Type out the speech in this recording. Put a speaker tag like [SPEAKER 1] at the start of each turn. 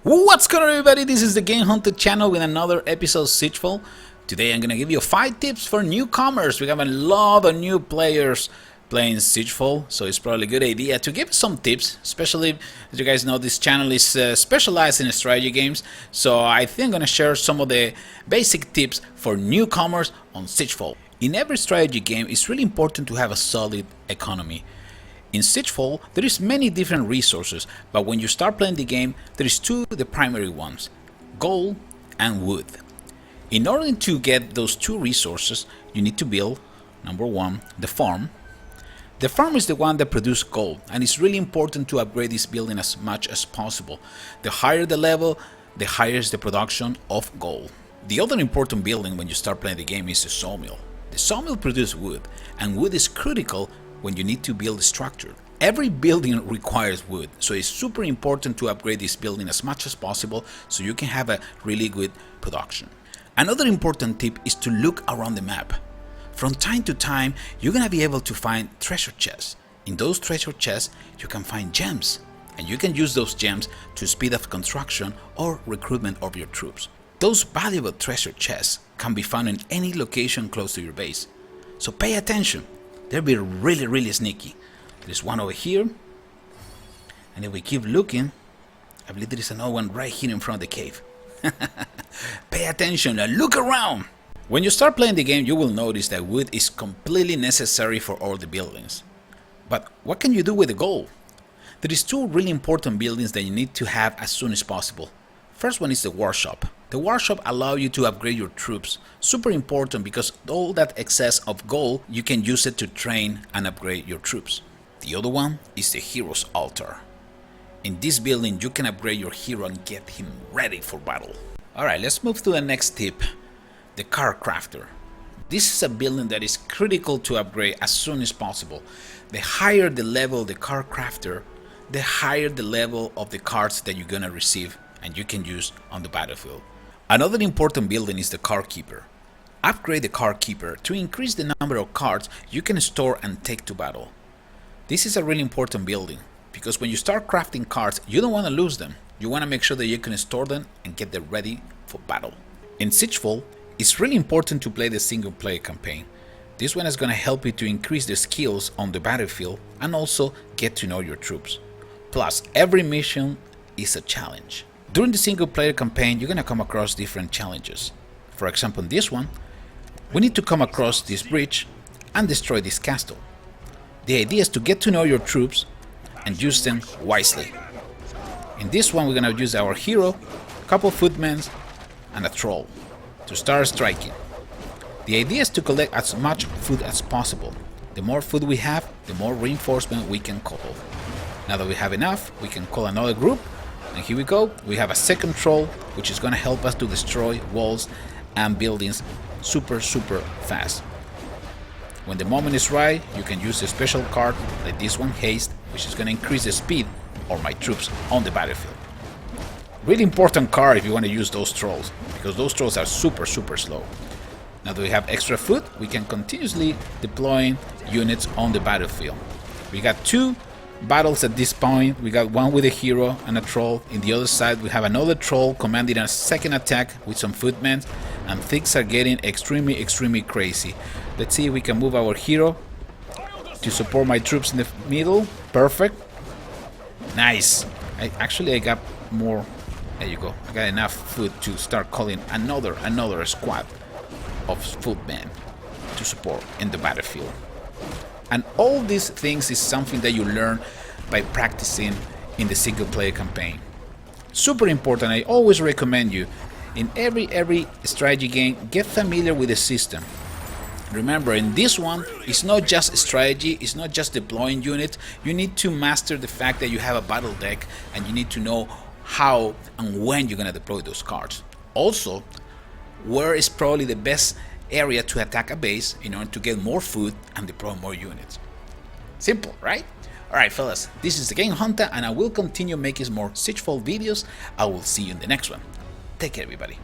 [SPEAKER 1] What's going on, everybody? This is the TheGameHuntah channel with another episode of Siegefall. Today I'm going to give you 5 tips for newcomers. We have a lot of new players playing Siegefall, so it's probably a good idea to give some tips, especially as you guys know this channel is specialized in strategy games. So I think I'm going to share some of the basic tips for newcomers on Siegefall. In every strategy game, it's really important to have a solid economy. In Siegefall, there is many different resources, but when you start playing the game, there is the primary ones, gold and wood. In order to get those 2 resources, you need to build, number 1, the farm. The farm is the one that produces gold, and it's really important to upgrade this building as much as possible. The higher the level, the higher is the production of gold. The other important building when you start playing the game is the sawmill. The sawmill produces wood, and wood is critical when you need to build a structure. Every building requires wood, so it's super important to upgrade this building as much as possible so you can have a really good production. Another important tip is to look around the map. From time to time, you're gonna be able to find treasure chests. In those treasure chests, you can find gems, and you can use those gems to speed up construction or recruitment of your troops. Those valuable treasure chests can be found in any location close to your base, so pay attention. They'll be really sneaky. There's one over here, and if we keep looking, I believe there is another one right here in front of the cave. Pay attention and look around. When you start playing the game, you will notice that wood is completely necessary for all the buildings. But what can you do with the gold? There is 2 really important buildings that you need to have as soon as possible. First one is the workshop. The workshop allows you to upgrade your troops. Super important because all that excess of gold, you can use it to train and upgrade your troops. The other one is the hero's altar. In this building, you can upgrade your hero and get him ready for battle. Alright, let's move to the next tip, the car crafter. This is a building that is critical to upgrade as soon as possible. The higher the level of the car crafter, the higher the level of the cards that you're gonna receive and you can use on the battlefield. Another important building is the car keeper. Upgrade the car keeper to increase the number of cards you can store and take to battle. This is a really important building because when you start crafting cards, you don't want to lose them. You want to make sure that you can store them and get them ready for battle. In Siegefall, it's really important to play the single player campaign. This one is going to help you to increase the skills on the battlefield and also get to know your troops. Plus, every mission is a challenge. During the single player campaign, you're going to come across different challenges. For example, in this one, we need to come across this bridge and destroy this castle. The idea is to get to know your troops and use them wisely. In this one, we're going to use our hero, a couple footmen, and a troll to start striking. The idea is to collect as much food as possible. The more food we have, the more reinforcement we can call. Now that we have enough, we can call another group. And here we go, we have a second troll, which is going to help us to destroy walls and buildings super fast. When the moment is right, you can use a special card like this one, Haste, which is going to increase the speed of my troops on the battlefield. Really important card if you want to use those trolls, because those trolls are super slow. Now that we have extra food, we can continuously deploy units on the battlefield. We got 2 battles at this point. We got one with a hero and a troll. In the other side, we have another troll commanding a second attack with some footmen, and things are getting extremely crazy. Let's see if we can move our hero to support my troops in the middle. Perfect. Nice. I got more. There you go. I got enough food to start calling another squad of footmen to support in the battlefield. And all these things is something that you learn by practicing in the single player campaign. Super important. I always recommend you in every strategy game, get familiar with the system. Remember, in this one, it's not just strategy, it's not just deploying units. You need to master the fact that you have a battle deck and you need to know how and when you're gonna deploy those cards. Also, where is probably the best area to attack a base in order to get more food and deploy more units. Simple, right? Alright fellas, this is TheGameHuntah and I will continue making more Siegefall videos. I will see you in the next one. Take care everybody.